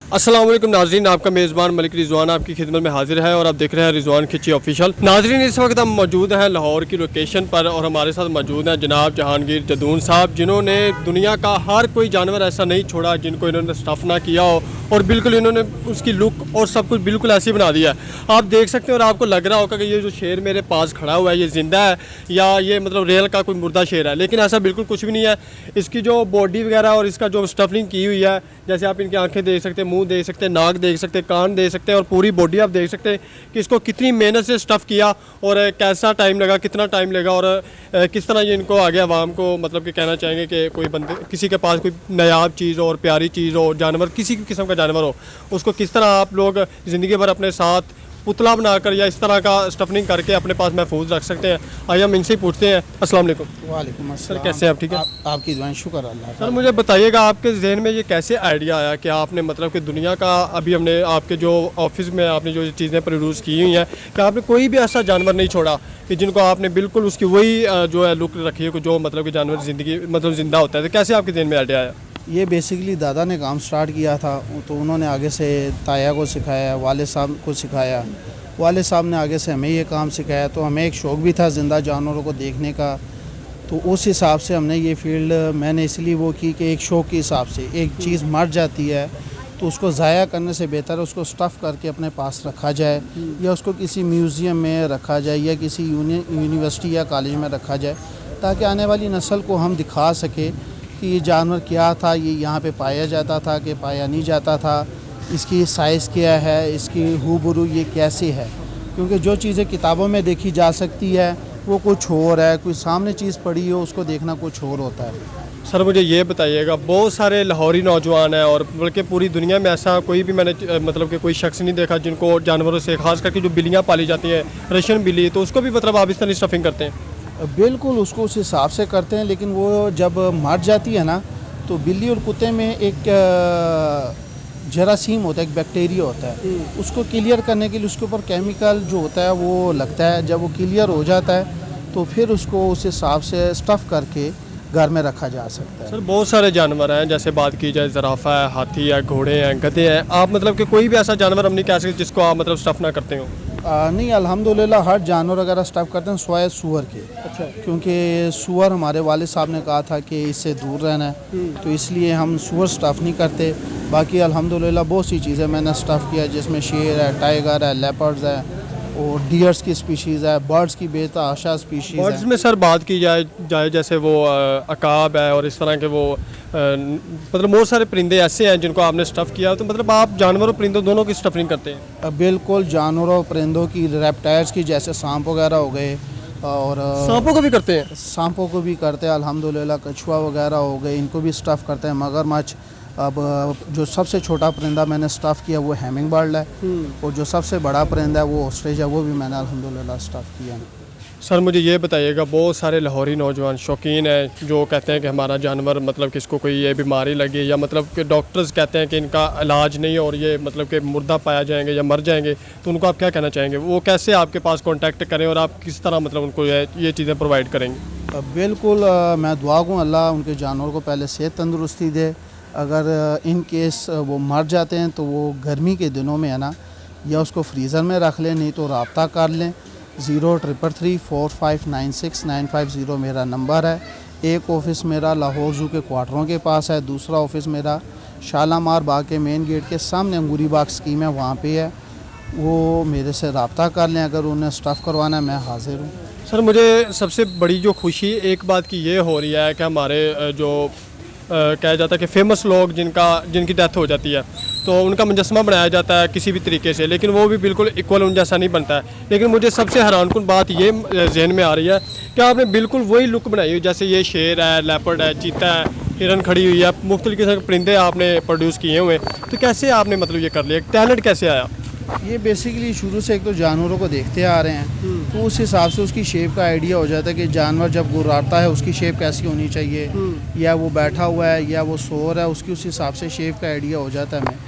अस्सलाम वालेकुम नाजरीन, आपका मेज़बान मलिक रिजवान आपकी खिदमत में हाजिर है और आप देख रहे हैं रिजवान खिची ऑफिशियल। नाजरीन, इस वक्त हम मौजूद हैं लाहौर की लोकेशन पर और हमारे साथ मौजूद हैं जनाब जहांगीर जदून साहब, जिन्होंने दुनिया का हर कोई जानवर ऐसा नहीं छोड़ा जिनको इन्होंने स्टफ़ ना किया हो और बिल्कुल इन्होंने उसकी लुक और सब कुछ बिल्कुल ऐसी बना दिया है। आप देख सकते हैं और आपको लग रहा होगा कि ये जो शेर मेरे पास खड़ा हुआ है ये ज़िंदा है या ये मतलब रियल का कोई मुर्दा शेर है, लेकिन ऐसा बिल्कुल कुछ भी नहीं है। इसकी जो बॉडी वगैरह और इसका जो स्टफिंग की हुई है, जैसे आप इनकी आंखें देख सकते हैं, मुंह देख सकते हैं, नाक देख सकते हैं, कान देख सकते हैं और पूरी बॉडी आप देख सकते हैं कि इसको कितनी मेहनत से स्टफ़ किया और कैसा टाइम लगा, कितना टाइम लगा और किस तरह ये इनको आगे आवाम को मतलब कि कहना चाहेंगे कि कोई बंदे किसी के पास कोई नायाब चीज़ और प्यारी चीज़ हो, जानवर किसी भी किस्म का जानवर हो, उसको किस तरह आप लोग ज़िंदगी भर अपने साथ पुतला बनाकर या इस तरह का स्टफनिंग करके अपने पास महफूज रख सकते हैं। आइए हम इनसे ही पूछते हैं। अस्सलाम वालेकुम। वालेकुम अस्सलाम। सर कैसे हैं आप? ठीक है आपकी दुआएं, शुक्र अल्लाह। सर मुझे बताइएगा आपके जहन में ये कैसे आइडिया आया कि आपने मतलब कि दुनिया का अभी हमने आपके जो ऑफिस में आपने जो चीज़ें प्रोड्यूस की हुई हैं कि आपने कोई भी ऐसा जानवर नहीं छोड़ा कि जिनको आपने बिल्कुल उसकी वही जो है लुक रखी है जो मतलब कि जानवर ज़िंदगी मतलब ज़िंदा होता है, तो कैसे आपके जहन में आइडिया आया? ये बेसिकली दादा ने काम स्टार्ट किया था, तो उन्होंने आगे से ताया को सिखाया, वाले साहब को सिखाया, वाले साहब ने आगे से हमें ये काम सिखाया। तो हमें एक शौक़ भी था ज़िंदा जानवरों को देखने का, तो उस हिसाब से हमने ये फील्ड मैंने इसलिए वो की कि एक शौक़ के हिसाब से एक चीज़ मर जाती है तो उसको ज़ाया करने से बेहतर है उसको स्टफ़ करके अपने पास रखा जाए या उसको किसी म्यूज़ियम में रखा जाए या किसी यूनिवर्सिटी या कॉलेज में रखा जाए, ताकि आने वाली नस्ल को हम दिखा सके कि ये जानवर क्या था, ये यहाँ पे पाया जाता था कि पाया नहीं जाता था, इसकी साइज़ क्या है, इसकी हूबरू ये कैसे है। क्योंकि जो चीज़ें किताबों में देखी जा सकती है वो कुछ और है, कोई सामने चीज़ पड़ी हो उसको देखना कुछ और होता है। सर मुझे ये बताइएगा, बहुत सारे लाहौरी नौजवान हैं और बल्कि पूरी दुनिया में ऐसा कोई भी मैंने मतलब कि कोई शख्स नहीं देखा जिनको जानवरों से, खास करके जो बिल्लियाँ पाली जाती हैं, रशियन बिल्ली, तो उसको भी मतलब आप इस तरह स्टफिंग करते हैं? बिल्कुल उसको उस हिसाब से करते हैं, लेकिन वो जब मर जाती है ना तो बिल्ली और कुत्ते में एक जरासीम होता है, एक बैक्टीरिया होता है, उसको क्लियर करने के लिए उसके ऊपर केमिकल जो होता है वो लगता है। जब वो क्लियर हो जाता है तो फिर उसको उस हिसाब से स्टफ़ करके घर में रखा जा सकता है। सर बहुत सारे जानवर हैं, जैसे बात की जाए ज़राफ़ा है, हाथी है, घोड़े हैं, गधे हैं, आप मतलब कि कोई भी ऐसा जानवर हम नहीं कह सकते जिसको आप मतलब स्टफ़ ना करते हो? नहीं, अल्हम्दुलिल्लाह हर जानवर अगर स्टफ़ करते हैं सिवाय सूअर के। अच्छा। क्योंकि सूअर हमारे वालिद साहब ने कहा था कि इससे दूर रहना है, तो इसलिए हम सूअर स्टफ़ नहीं करते। बाकी अल्हम्दुलिल्लाह बहुत सी चीज़ें मैंने स्टफ़ किया, जिसमें शेर है, टाइगर है, लेपर्ड्स है और डियर्स की स्पीशीज़ है, बर्ड्स की बेतहाशा स्पीशीज़ है। बर्ड्स में सर बात की जाए जैसे वो अकाब है और इस तरह के वो मतलब बहुत सारे परिंदे ऐसे हैं जिनको आपने स्टफ़ किया, तो मतलब आप जानवरों परिंदों दोनों की स्टफिंग करते हैं? बिल्कुल, जानवरों परिंदों की, रेप्टाइल्स की, जैसे सांप वगैरह हो गए और सांपों को भी करते हैं? सांपों को भी करते हैं अल्हम्दुलिल्लाह। कछुआ वगैरह हो गए, इनको भी स्टफ़ करते हैं। मगरमच्छ, अब जो सबसे छोटा परिंदा मैंने स्टफ़ किया वो हैमिंग बर्ड है और जो सबसे बड़ा परिंदा है वो ऑस्ट्रिच है, वो भी मैंने अल्हम्दुलिल्लाह स्टफ़ किया। सर मुझे ये बताइएगा, बहुत सारे लाहौरी नौजवान शौकीन हैं जो कहते हैं कि हमारा जानवर मतलब कि इसको कोई ये बीमारी लगी या मतलब कि डॉक्टर्स कहते हैं कि इनका इलाज नहीं और ये मतलब कि मुर्दा पाया जाएंगे या मर जाएंगे, तो उनको आप क्या कहना चाहेंगे? वो कैसे आपके पास कांटेक्ट करें और आप किस तरह मतलब उनको ये चीज़ें प्रोवाइड करेंगे? बिल्कुल, मैं दुआ दूँ अल्लाह उनके जानवर को पहले सेहत तंदुरुस्ती दे। अगर इन केस वो मर जाते हैं तो वो गर्मी के दिनों में है ना, या उसको फ्रीज़र में रख लें, नहीं तो रब्ता कर लें। 0333459695 मेरा नंबर है। एक ऑफ़िस मेरा लाहौर ज़ू के क्वार्टरों के पास है, दूसरा ऑफ़िस मेरा शालामार बाग के मेन गेट के सामने अंगूरी बाग स्कीम है वहाँ पे है। वो मेरे से रब्ता कर लें, अगर उन्हें स्टफ़ करवाना है मैं हाज़िर हूँ। सर मुझे सबसे बड़ी जो खुशी एक बात की ये हो रही है कि हमारे जो कहा जाता है कि फेमस लोग जिनकी डेथ हो जाती है तो उनका मुजस्समा बनाया जाता है किसी भी तरीके से, लेकिन वो भी बिल्कुल इक्वल उन जैसा नहीं बनता है। लेकिन मुझे सबसे हैरानकुन बात ये जहन में आ रही है कि आपने बिल्कुल वही लुक बनाई हुई, जैसे ये शेर है, लेपर्ड है, चीता है, हिरन खड़ी हुई है, मुख्तलिफ किस्म के परिंदे आपने प्रोड्यूस किए हुए, तो कैसे आपने मतलब ये कर लिया? टैलेंट कैसे आया? ये बेसिकली शुरू से एक तो जानवरों को देखते आ रहे हैं, तो उस हिसाब से उसकी शेप का आइडिया हो जाता है कि जानवर जब गुर्राता है उसकी शेप कैसी होनी चाहिए, या वो बैठा हुआ है या वो सो रहा है, उसकी उस हिसाब से शेप का आइडिया हो जाता है हमें।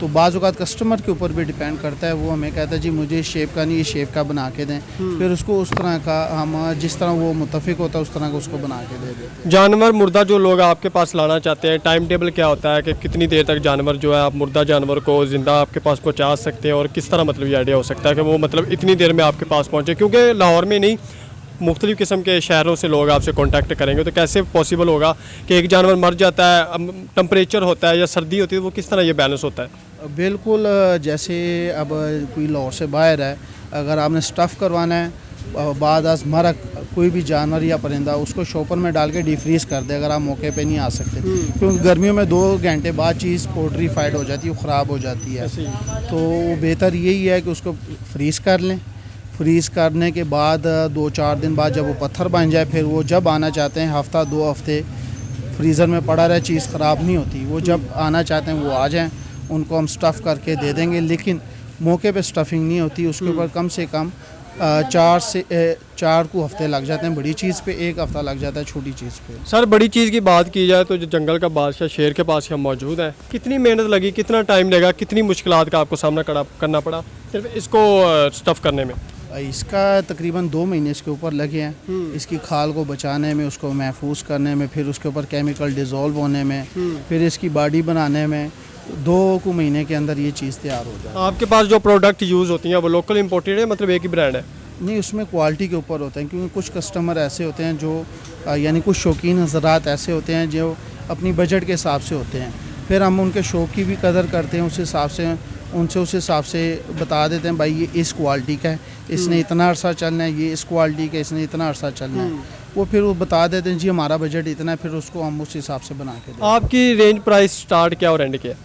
तो बाज़ औक़ात कस्टमर के ऊपर भी डिपेंड करता है, वो हमें कहता है जी मुझे इस शेप का नहीं, इस शेप का बना के दें। फिर उसको उस तरह का हम जिस तरह वो मुत्तफ़िक होता है उस तरह का उसको बना के दे दें। जानवर मुर्दा जो लोग आपके पास लाना चाहते हैं, टाइम टेबल क्या होता है कि कितनी देर तक जानवर जो है आप मुर्दा जानवर को ज़िंदा आपके पास पहुंचा सकते हैं, और किस तरह मतलब ये आइडिया हो सकता है कि वो मतलब इतनी देर में आपके पास पहुंचे? क्योंकि लाहौर में नहीं, मुख्तलिफ़ किस्म के शहरों से लोग आपसे कांटेक्ट करेंगे, तो कैसे पॉसिबल होगा कि एक जानवर मर जाता है, टेम्परेचर होता है या सर्दी होती है, वो किस तरह ये बैलेंस होता है? बिल्कुल, जैसे अब कोई लाहौर से बाहर है, अगर आपने स्टफ़ करवाना है, बाद आज मरा कोई भी जानवर या परिंदा उसको शॉपर में डाल के डीफ्रीज़ कर दे अगर आप मौके पे नहीं आ सकते, क्योंकि गर्मियों में 2 घंटे बाद चीज़ पोल्ट्रीफाइड हो जाती है, वो ख़राब हो जाती है। तो बेहतर यही है कि उसको फ्रीज़ कर लें। फ्रीज़ करने के बाद 2-4 दिन बाद जब वो पत्थर बन जाए, फिर वो जब आना चाहते हैं हफ़्ता 2 हफ़्ते फ्रीज़र में पड़ा रहे, चीज़ ख़राब नहीं होती। वो जब आना चाहते हैं वो आ जाएं, उनको हम स्टफ़ करके दे देंगे, लेकिन मौके पे स्टफ़िंग नहीं होती, उसके ऊपर कम से कम 4 को हफ़्ते लग जाते हैं बड़ी चीज़ पे, 1 हफ़्ता लग जाता है छोटी चीज़ पे। सर बड़ी चीज़ की बात की जाए तो जो जंगल का बादशाह शेर के पास हम मौजूद हैं, कितनी मेहनत लगी, कितना टाइम लगा, कितनी मुश्किलात का आपको सामना करना पड़ा सिर्फ इसको स्टफ़ करने में? इसका तकरीबन 2 महीने इसके ऊपर लगे हैं, इसकी खाल को बचाने में, उसको महफूज करने में, फिर उसके ऊपर केमिकल डिज़ोल्व होने में, फिर इसकी बॉडी बनाने में 2 महीने के अंदर ये चीज़ तैयार हो जाए। आपके पास जो प्रोडक्ट यूज़ होती हैं वो लोकल इम्पोर्टेड है, मतलब एक ही ब्रांड है? नहीं, उसमें क्वालिटी के ऊपर होता है, क्योंकि कुछ कस्टमर ऐसे होते हैं जो यानी कुछ शौकीन हज़रात ऐसे होते हैं जो अपनी बजट के हिसाब से होते हैं, फिर हम उनके शौक़ की भी कदर करते हैं, उस हिसाब से उनसे उस हिसाब से बता देते हैं भाई ये इस क्वालिटी का है, इसने इतना अरसा चलना है, ये इस क्वालिटी का इसने इतना अरसा चलना है। वो फिर वो बता देते हैं जी हमारा बजट इतना है, फिर उसको हम उस हिसाब से बना के देते हैं। आपकी रेंज प्राइस स्टार्ट क्या और एंड क्या है?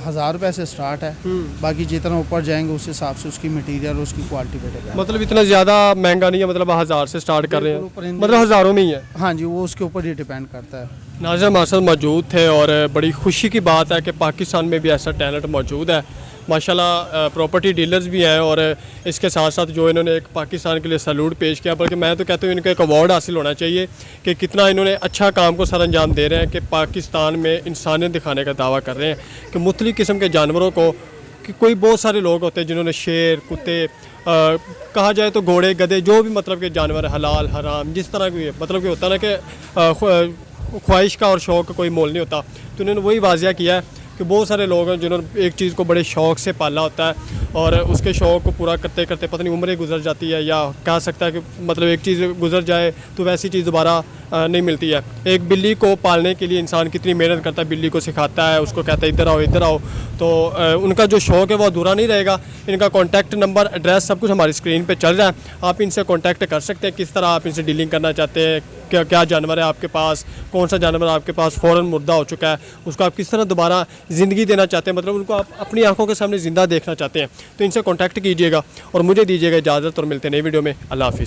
1000 रुपये से स्टार्ट है, बाकी जितना ऊपर जाएंगे उस हिसाब से उसकी मटीरियल और उसकी क्वालिटी बढ़ेगा। मतलब इतना ज़्यादा महंगा नहीं है, मतलब 1000 से स्टार्ट कर रहे हैं, मतलब हज़ारों में ही है? हाँ जी, वो उसके ऊपर ही डिपेंड करता है। नाज़िर हमारे साथ मौजूद थे और बड़ी खुशी की बात है कि पाकिस्तान में भी ऐसा टैलेंट मौजूद है माशाल्लाह। प्रॉपर्टी डीलर्स भी हैं और इसके साथ साथ जो इन्होंने एक पाकिस्तान के लिए सैल्यूट पेश किया, बल्कि मैं तो कहता हूँ इनका एक अवार्ड हासिल होना चाहिए कि कितना इन्होंने अच्छा काम को सर अंजाम दे रहे हैं कि पाकिस्तान में इंसानियत दिखाने का दावा कर रहे हैं कि मुख्तलिफ़ किस्म के जानवरों को, कि कोई बहुत सारे लोग होते हैं जिन्होंने शेर, कुत्ते, कहा जाए तो घोड़े, गधे, जो भी मतलब के जानवर हलाल हराम जिस तरह की मतलब कि होता है ना कि ख्वाहिश का और शौक़ का कोई मोल नहीं होता, तो उन्होंने वही वाजिया किया है कि बहुत सारे लोग हैं जिन्होंने एक चीज़ को बड़े शौक़ से पाला होता है और उसके शौक़ को पूरा करते करते पता नहीं उम्रें गुजर जाती है, या कह सकता है कि मतलब एक चीज़ गुजर जाए तो वैसी चीज़ दोबारा नहीं मिलती है। एक बिल्ली को पालने के लिए इंसान कितनी मेहनत करता है, बिल्ली को सिखाता है, उसको कहता है इधर आओ इधर आओ, तो उनका जो शौक़ है वो अधूरा नहीं रहेगा। इनका कॉन्टैक्ट नंबर, एड्रेस सब कुछ हमारी स्क्रीन पर चल रहा है, आप इनसे कॉन्टैक्ट कर सकते हैं। किस तरह आप इनसे डीलिंग करना चाहते हैं, क्या क्या जानवर है आपके पास, कौन सा जानवर आपके पास फ़ौरन मुर्दा हो चुका है, उसको आप किस तरह दोबारा ज़िंदगी देना चाहते हैं, मतलब उनको आप अपनी आंखों के सामने ज़िंदा देखना चाहते हैं, तो इनसे कॉन्टैक्ट कीजिएगा और मुझे दीजिएगा इजाज़त और मिलते हैं नई वीडियो में। अल्लाह हाफ़िज़।